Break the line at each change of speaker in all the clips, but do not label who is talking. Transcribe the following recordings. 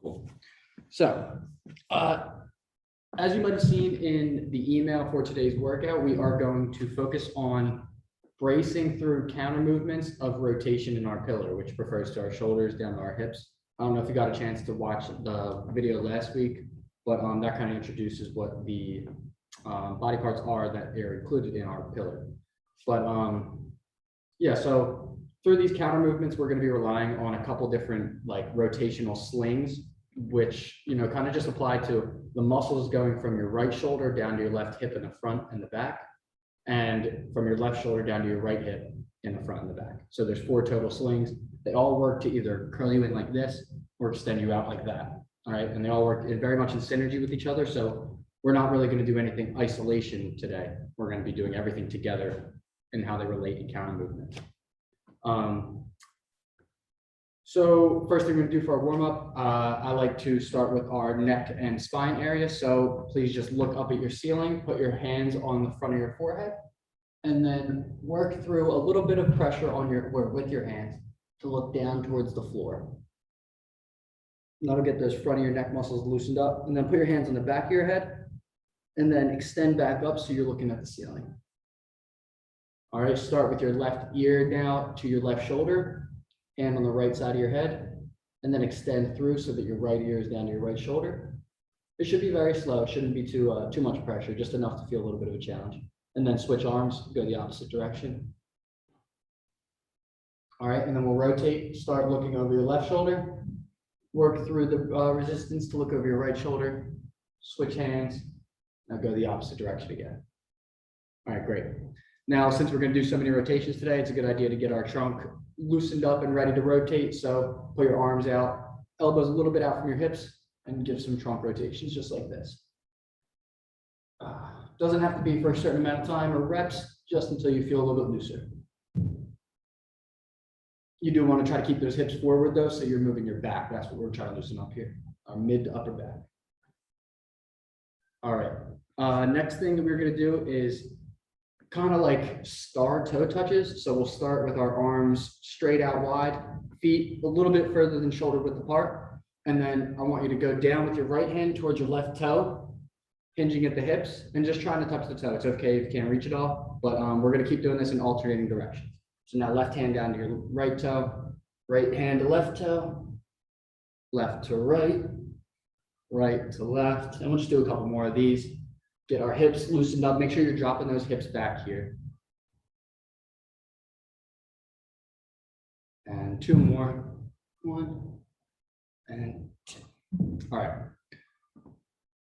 Cool. So, as you might have seen in the email for today's workout, we are going to focus on bracing through counter movements of rotation in our pillar, which refers to our shoulders down to our hips. I don't know if you got a chance to watch the video last week, but that kind of introduces what the body parts are that are included in our pillar. But yeah, so through these counter movements, we're going to be relying on a couple different like rotational slings, which, you know, kind of just apply to the muscles going from your right shoulder down to your left hip in the front and the back, and from your left shoulder down to your right hip in the front and the back. So there's 4 total slings. They all work to either curl you in like this or extend you out like that. All right. And they all work very much in synergy with each other. So we're not really going to do anything isolation today. We're going to be doing everything together and how they relate in counter movement. So first thing we're going to do for our warm-up, I like to start with our neck and spine area. So please just look up at your ceiling, put your hands on the front of your forehead, and then work through a little bit of pressure on with your hands to look down towards the floor. And that'll get those front of your neck muscles loosened up. And then put your hands on the back of your head and then extend back up so you're looking at the ceiling. All right, start with your left ear now to your left shoulder, hand on the right side of your head, and then extend through so that your right ear is down to your right shoulder. It should be very slow. It shouldn't be too much pressure, just enough to feel a little bit of a challenge. And then switch arms, go the opposite direction. All right, and then we'll rotate, start looking over your left shoulder, work through the resistance to look over your right shoulder, switch hands, now go the opposite direction again. All right, great. Now, since we're going to do so many rotations today, it's a good idea to get our trunk loosened up and ready to rotate. So put your arms out, elbows a little bit out from your hips, and give some trunk rotations just like this. Doesn't have to be for a certain amount of time or reps, just until you feel a little bit looser. You do want to try to keep those hips forward though, so you're moving your back. That's what we're trying to loosen up here, our mid to upper back. All right, next thing that we're going to do is kind of like star toe touches. So we'll start with our arms straight out wide, feet a little bit further than shoulder width apart. And then I want you to go down with your right hand towards your left toe, hinging at the hips and just trying to touch the toe. It's okay if you can't reach it all, but we're going to keep doing this in alternating directions. So now left hand down to your right toe, right hand to left toe, left to right, right to left. And we'll just do a couple more of these. Get our hips loosened up. Make sure you're dropping those hips back here. And 2 more. 1 and 2. All right.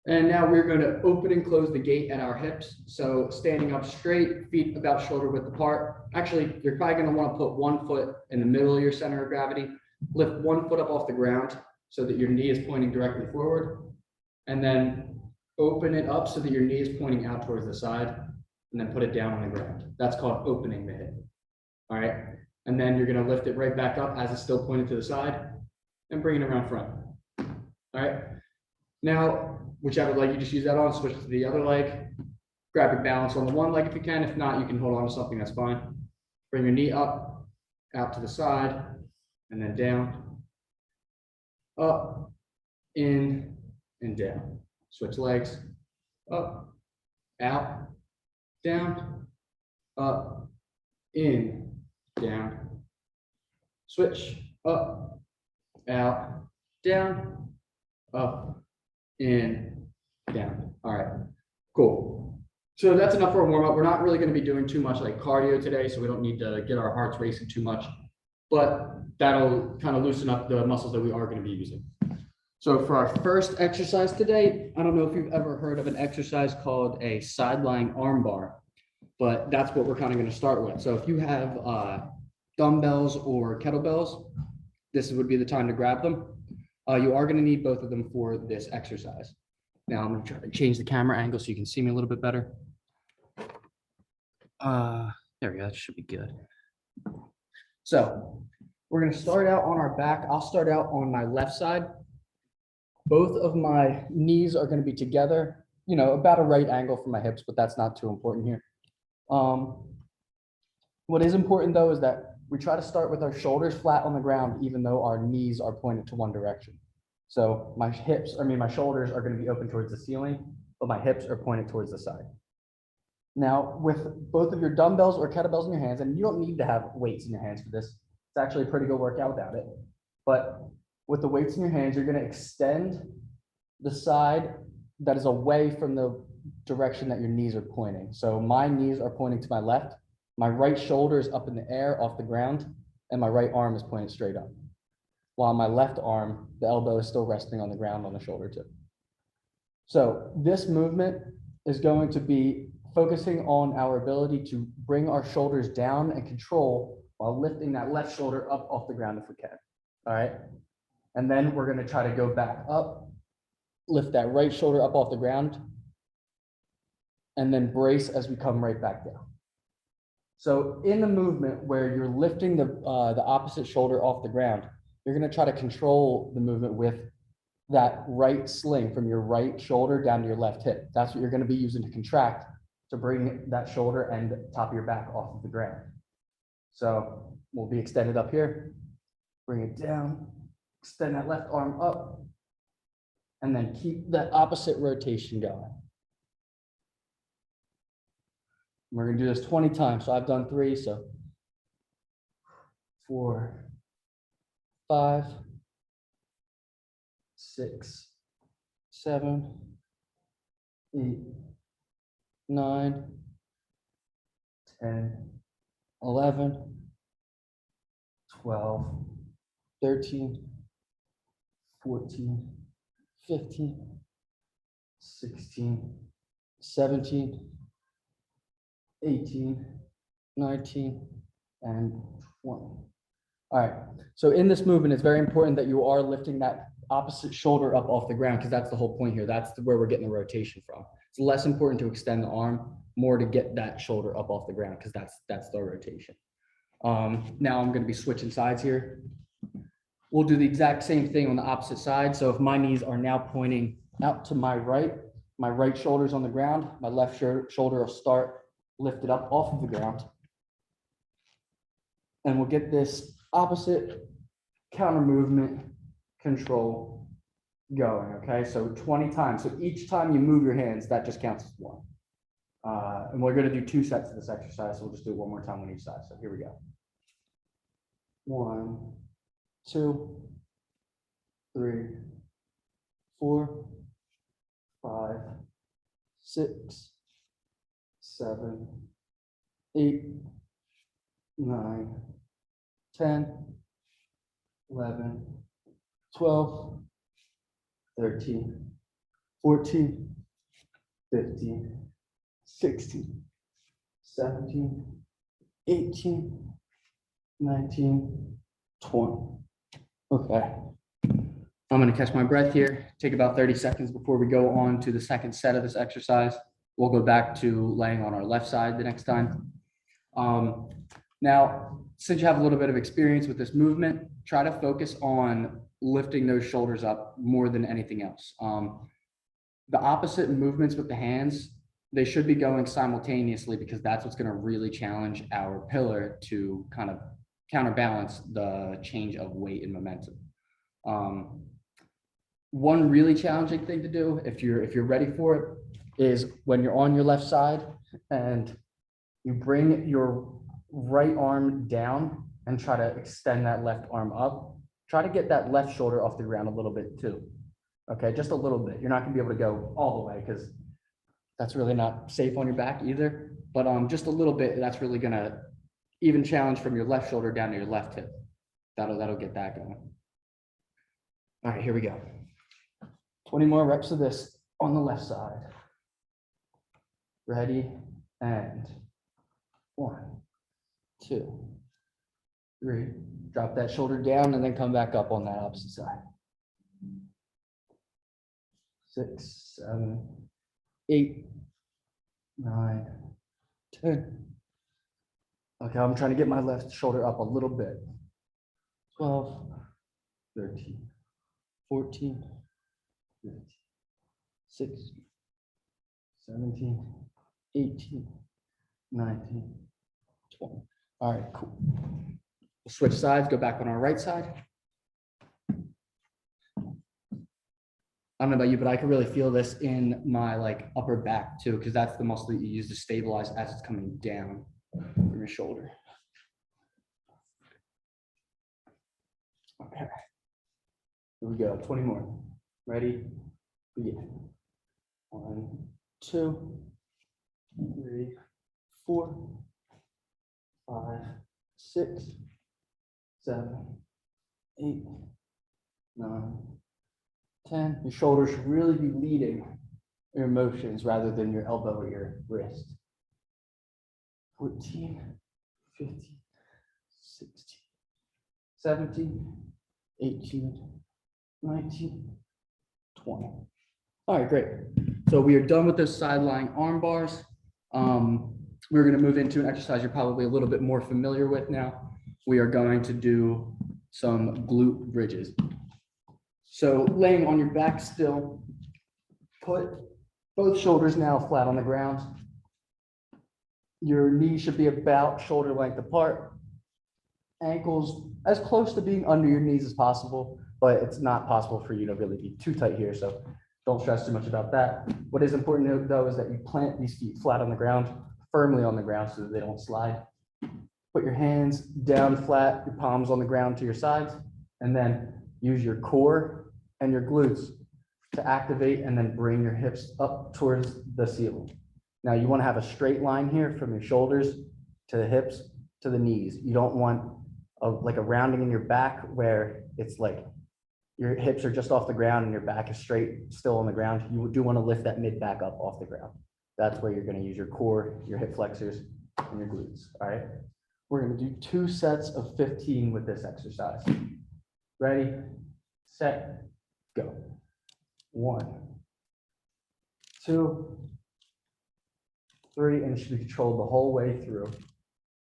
And now we're going to open and close the gate at our hips. So standing up straight, feet about shoulder width apart. Actually, you're probably going to want to put 1 foot in the middle of your center of gravity. Lift 1 foot up off the ground so that your knee is pointing directly forward. And then open it up so that your knee is pointing out towards the side, and then put it down on the ground. That's called opening the hip. All right. And then you're going to lift it right back up as it's still pointed to the side and bring it around front. All right. Now, whichever leg you just use that on, switch to the other leg. Grab your balance on the one leg if you can. If not, you can hold on to something, that's fine. Bring your knee up, out to the side, and then down, up, in, and down. Switch legs, up, out, down, up, in, down. Switch, up, out, down, up, in, down. All right, cool. So that's enough for a warm up. We're not really going to be doing too much like cardio today, so we don't need to get our hearts racing too much, but that'll kind of loosen up the muscles that we are going to be using. So for our first exercise today, I don't know if you've ever heard of an exercise called a side lying arm bar, but that's what we're kind of going to start with. So if you have dumbbells or kettlebells, this would be the time to grab them. You are going to need both of them for this exercise. Now I'm going to try to change the camera angle so you can see me a little bit better. There we go. That should be good. So we're going to start out on our back. I'll start out on my left side. Both of my knees are going to be together, you know, about a right angle from my hips, but that's not too important here. What is important though is that we try to start with our shoulders flat on the ground, even though our knees are pointed to one direction. So my shoulders are going to be open towards the ceiling, but my hips are pointed towards the side. Now, with both of your dumbbells or kettlebells in your hands, and you don't need to have weights in your hands for this, it's actually a pretty good workout without it. But with the weights in your hands, you're going to extend the side that is away from the direction that your knees are pointing. So my knees are pointing to my left, my right shoulder is up in the air off the ground, and my right arm is pointed straight up. While my left arm, the elbow is still resting on the ground on the shoulder tip. So this movement is going to be focusing on our ability to bring our shoulders down and control while lifting that left shoulder up off the ground if we can. All right. And then we're going to try to go back up, lift that right shoulder up off the ground, and then brace as we come right back down. So in the movement where you're lifting the opposite shoulder off the ground, you're going to try to control the movement with that right sling from your right shoulder down to your left hip. That's what you're going to be using to contract to bring that shoulder and top of your back off of the ground. So we'll be extended up here, bring it down, extend that left arm up, and then keep that opposite rotation going. We're going to do this 20 times. So I've done 3, so 4, 5, 6, 7, 8, 9, 10, 11, 12, 13, 14, 15, 16, 17, 18, 19, and 20. All right, so in this movement, it's very important that you are lifting that opposite shoulder up off the ground, because that's the whole point here. That's where we're getting the rotation from. It's less important to extend the arm, more to get that shoulder up off the ground, because that's the rotation. Now I'm going to be switching sides here. We'll do the exact same thing on the opposite side. So if my knees are now pointing out to my right shoulder's on the ground, my left shoulder will start lifted up off of the ground. And we'll get this opposite counter movement control going, okay? So 20 times. So each time you move your hands, that just counts as 1. And we're going to do 2 sets of this exercise, so we'll just do it one more time on each side. So here we go. 1, 2, 3, 4, 5, 6, 7, 8, 9, 10, 11, 12, 13, 14, 15, 16, 17, 18, 19, 20. Okay. I'm going to catch my breath here, take about 30 seconds before we go on to the second set of this exercise. We'll go back to laying on our left side the next time. Now, since you have a little bit of experience with this movement, try to focus on lifting those shoulders up more than anything else. The opposite movements with the hands, they should be going simultaneously, because that's what's going to really challenge our pillar to kind of counterbalance the change of weight and momentum. One really challenging thing to do, if you're ready for it, is when you're on your left side and you bring your right arm down and try to extend that left arm up. Try to get that left shoulder off the ground a little bit too. Okay, just a little bit. You're not going to be able to go all the way, because that's really not safe on your back either. But just a little bit, that's really going to even challenge from your left shoulder down to your left hip. That'll get that going. All right, here we go. 20 more reps of this on the left side. Ready, and 1, 2, 3. Drop that shoulder down and then come back up on that opposite side. 6, 7, 8, 9, 10. Okay, I'm trying to get my left shoulder up a little bit. 12, 13, 14, 15, 16, 17, 18, 19, 20. All right, cool. We'll switch sides, go back on our right side. I don't know about you, but I can really feel this in my like upper back too, because that's the muscle that you use to stabilize as it's coming down from your shoulder. Okay. Here we go. 20 more. Ready? Begin. 1, 2, 3, 4, 5, 6, 7, 8, 9, 10. Your shoulders should really be leading your motions rather than your elbow or your wrist. 14, 15, 16, 17, 18, 19, 20. All right, great. So we are done with those side lying arm bars. We're going to move into an exercise you're probably a little bit more familiar with now. We are going to do some glute bridges. So laying on your back still, put both shoulders now flat on the ground. Your knees should be about shoulder length apart. Ankles as close to being under your knees as possible, but it's not possible for you to really be too tight here, so don't stress too much about that. What is important though is that you plant these feet flat on the ground, firmly on the ground so that they don't slide. Put your hands down flat, your palms on the ground to your sides, and then use your core and your glutes to activate and then bring your hips up towards the ceiling. Now you want to have a straight line here from your shoulders to the hips to the knees. You don't want like a rounding in your back where it's like your hips are just off the ground and your back is straight still on the ground. You do want to lift that mid back up off the ground. That's where you're going to use your core, your hip flexors, and your glutes. All right. We're going to do 2 sets of 15 with this exercise. Ready, set, go. 1, 2, 3, and it should be controlled the whole way through.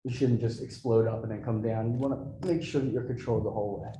You shouldn't just explode up and then come down. You want to make sure that you're controlled the whole way.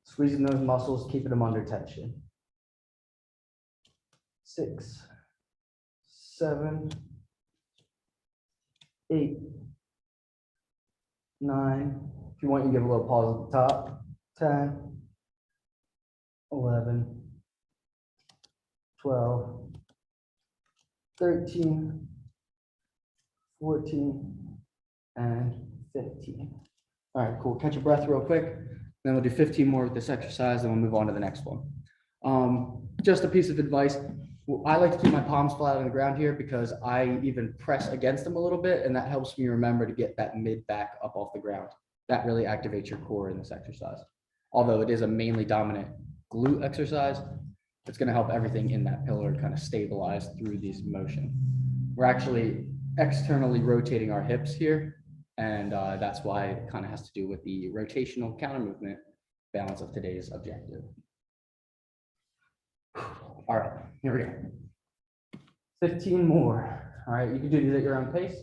Squeezing those muscles, keeping them under tension. 6, 7, 8, 9. If you want, you give a little pause at the top. 10, 11, 12, 13, 14, and 15. All right, cool. Catch your breath real quick. Then we'll do 15 more with this exercise, and we'll move on to the next one. Just a piece of advice. I like to keep my palms flat on the ground here because I even press against them a little bit, and that helps me remember to get that mid back up off the ground. That really activates your core in this exercise. Although it is a mainly dominant glute exercise, it's going to help everything in that pillar kind of stabilize through this motion. We're actually externally rotating our hips here, and that's why it kind of has to do with the rotational counter movement balance of today's objective. All right, here we go. 15 more. All right, you can do these at your own pace.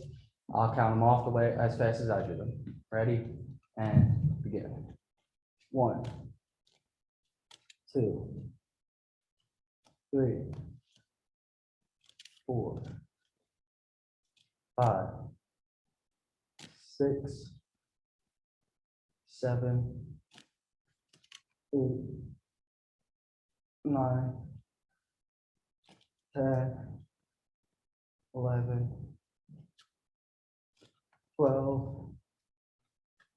I'll count them off the way as fast as I do them. Ready? And begin. 1, 2, 3, 4, 5, 6, 7, 8, 9, 10, 11, 12,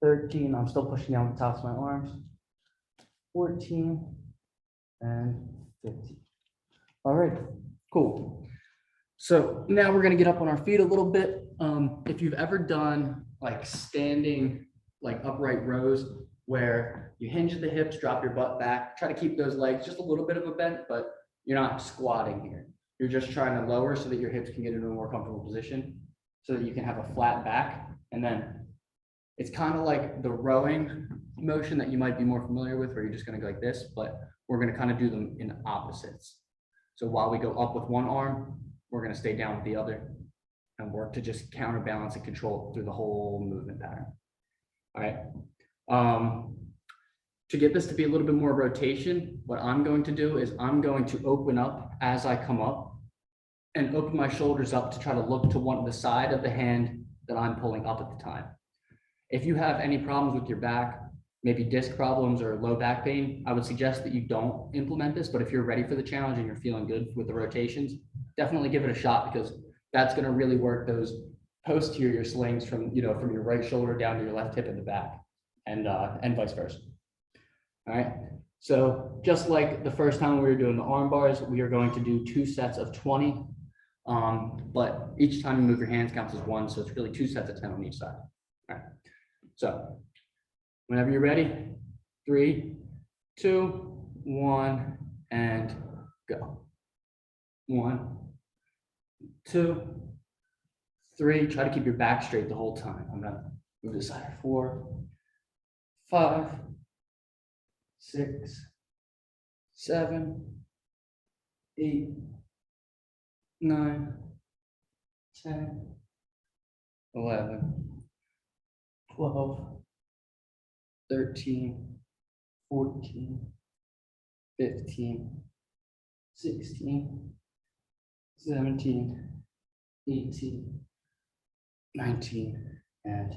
13. I'm still pushing down the tops of my arms. 14 and 15. All right, cool. So now we're going to get up on our feet a little bit. If you've ever done like standing, like upright rows where you hinge at the hips, drop your butt back, try to keep those legs just a little bit of a bent, but you're not squatting here. You're just trying to lower so that your hips can get into a more comfortable position so that you can have a flat back. And then it's kind of like the rowing motion that you might be more familiar with, where you're just going to go like this, but we're going to kind of do them in opposites. So while we go up with one arm, we're going to stay down with the other and work to just counterbalance and control through the whole movement pattern. All right. To get this to be a little bit more rotation, what I'm going to do is I'm going to open up as I come up and open my shoulders up to try to look to the side of the hand that I'm pulling up at the time. If you have any problems with your back, maybe disc problems or low back pain, I would suggest that you don't implement this. But if you're ready for the challenge and you're feeling good with the rotations, definitely give it a shot, because that's going to really work those posterior slings from, from your right shoulder down to your left hip in the back, and vice versa. All right. So just like the first time we were doing the arm bars, we are going to do 2 sets of 20. But each time you move your hands counts as 1. So it's really 2 sets of 10 on each side. All right. So whenever you're ready, 3, 2, 1, and go. 1, 2, 3. Try to keep your back straight the whole time. I'm gonna move this side. 4, 5, 6, 7, 8, 9, 10, 11, 12, 13, 14, 15, 16, 17, 18, 19, and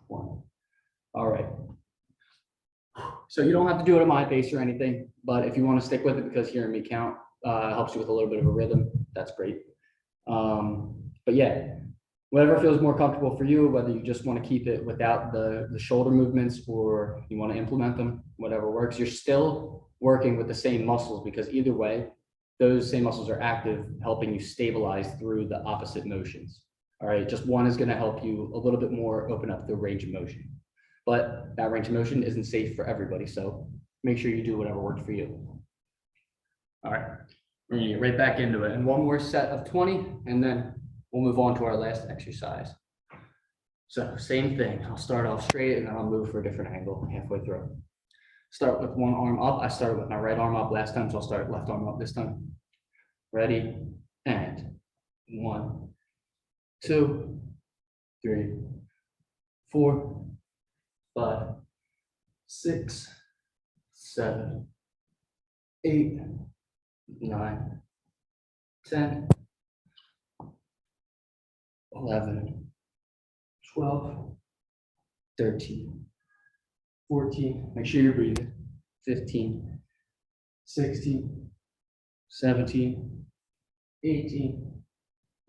20. All right. So you don't have to do it at my pace or anything, but if you want to stick with it because hearing me count helps you with a little bit of a rhythm, that's great. But yeah, whatever feels more comfortable for you, whether you just want to keep it without the shoulder movements or you want to implement them, whatever works. You're still working with the same muscles, because either way, those same muscles are active, helping you stabilize through the opposite motions. All right, just one is going to help you a little bit more open up the range of motion. But that range of motion isn't safe for everybody, so make sure you do whatever works for you. All right, we're gonna get right back into it. And one more set of 20, and then we'll move on to our last exercise. So same thing, I'll start off straight and then I'll move for a different angle halfway through. Start with one arm up. I started with my right arm up last time, so I'll start left arm up this time. Ready, and 1, 2, 3, 4, 5, 6, 7, 8, 9, 10, 11, 12, 13, 14, make sure you're breathing, 15, 16, 17, 18,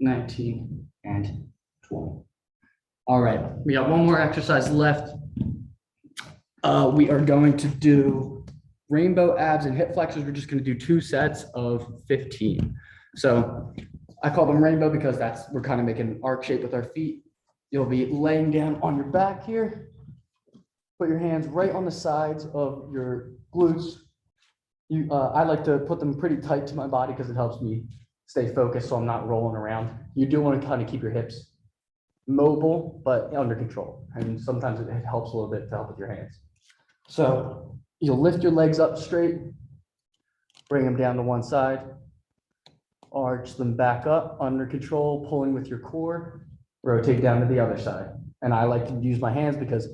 19, and 20. All right, we got one more exercise left. We are going to do rainbow abs and hip flexors. We're just going to do 2 sets of 15. So I call them rainbow because we're kind of making an arc shape with our feet. You'll be laying down on your back here. Put your hands right on the sides of your glutes. I like to put them pretty tight to my body because it helps me stay focused so I'm not rolling around. You do want to kind of keep your hips mobile, but under control. And sometimes it helps a little bit to help with your hands. So you'll lift your legs up straight, bring them down to one side, arch them back up under control, pulling with your core, rotate down to the other side. And I like to use my hands because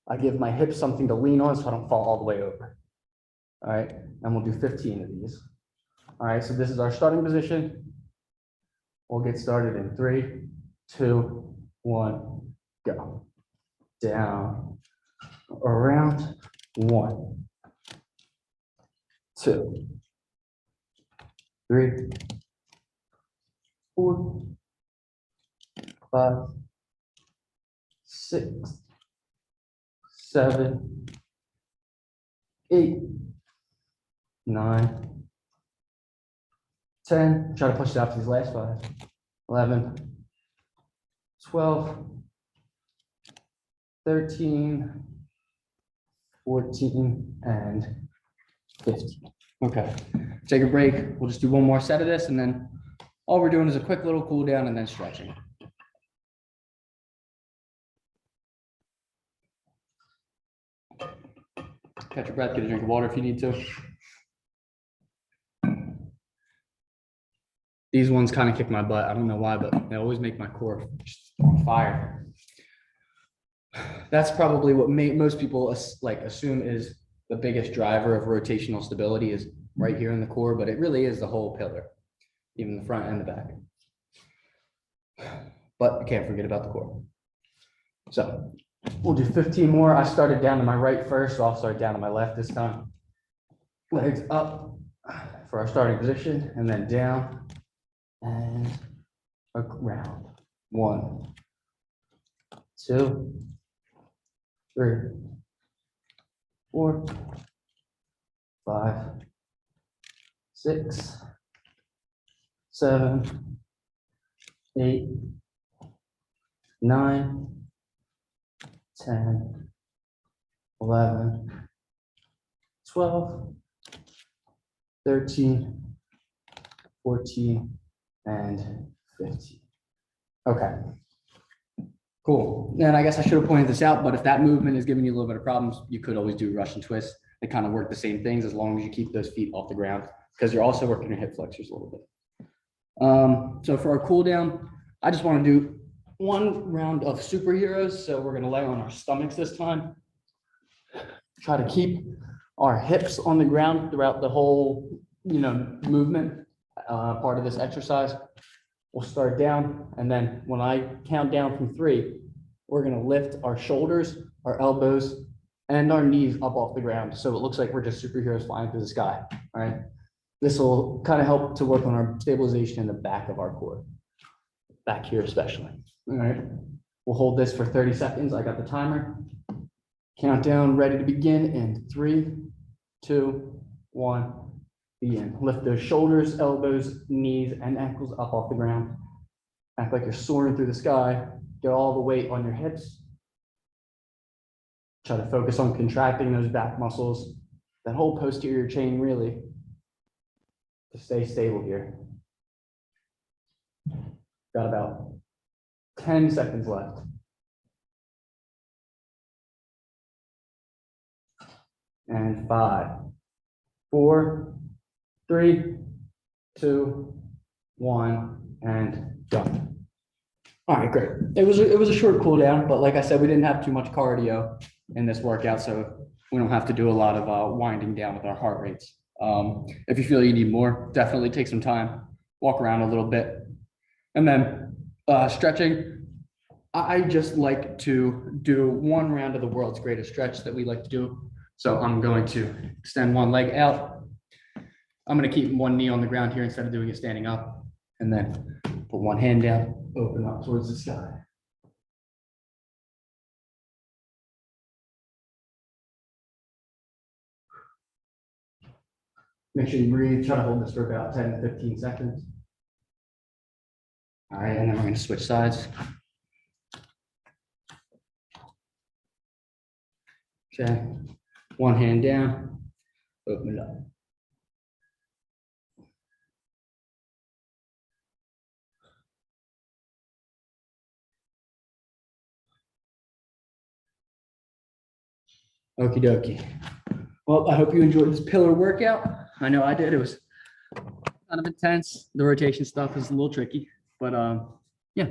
I give my hips something to lean on so I don't fall all the way over. All right, and we'll do 15 of these. All right, so this is our starting position. We'll get started in 3, 2, 1, go. Down, around, 1, 2, 3, 4, 5, 6, 7, 8, 9, 10. Try to push it out to these last 5. 11, 12, 13, 14, and 15. Okay, take a break. We'll just do one more set of this, and then all we're doing is a quick little cool down and then stretching. Catch your breath, get a drink of water if you need to. These ones kind of kick my butt. I don't know why, but they always make my core just on fire. That's probably what most people assume is the biggest driver of rotational stability is right here in the core, but it really is the whole pillar, even the front and the back. But you can't forget about the core. So We'll do 15 more. I started down to my right first, so I'll start down to my left this time. Legs up for our starting position, and then down and around. 1, 2, 3, 4, 5, 6, 7, 8, 9, 10, 11, 12, 13, 14, and 15. Okay. Cool. And I guess I should have pointed this out, but if that movement is giving you a little bit of problems, you could always do Russian twists. They kind of work the same things as long as you keep those feet off the ground, because you're also working your hip flexors a little bit. So for our cool down, I just want to do one round of superheroes. So we're going to lay on our stomachs this time. Try to keep our hips on the ground throughout the whole, movement part of this exercise. We'll start down, and then when I count down from 3, we're going to lift our shoulders, our elbows, and our knees up off the ground. So it looks like we're just superheroes flying through the sky. All right. This will kind of help to work on our stabilization in the back of our core, back here especially. All right. We'll hold this for 30 seconds. I got the timer. Countdown ready to begin in 3, 2, 1. Begin. Lift those shoulders, elbows, knees, and ankles up off the ground. Act like you're soaring through the sky. Get all the weight on your hips. Try to focus on contracting those back muscles, that whole posterior chain really, to stay stable here. Got about 10 seconds left. And 5, 4, 3, 2, 1, and done. All right, great. It was a short cool down, but like I said, we didn't have too much cardio in this workout, so we don't have to do a lot of winding down with our heart rates. If you feel you need more, definitely take some time, walk around a little bit, and then stretching. I just like to do one round of the world's greatest stretch that we like to do. So I'm going to extend one leg out. I'm going to keep one knee on the ground here instead of doing it standing up, and then put one hand down, open up towards the sky. Make sure you breathe. Try to hold this for about 10 to 15 seconds. All right, and then we're going to switch sides. Okay, one hand down, open it up. Okie dokie. Well, I hope you enjoyed this pillar workout. I know I did. It was kind of intense. The rotation stuff is a little tricky, but yeah.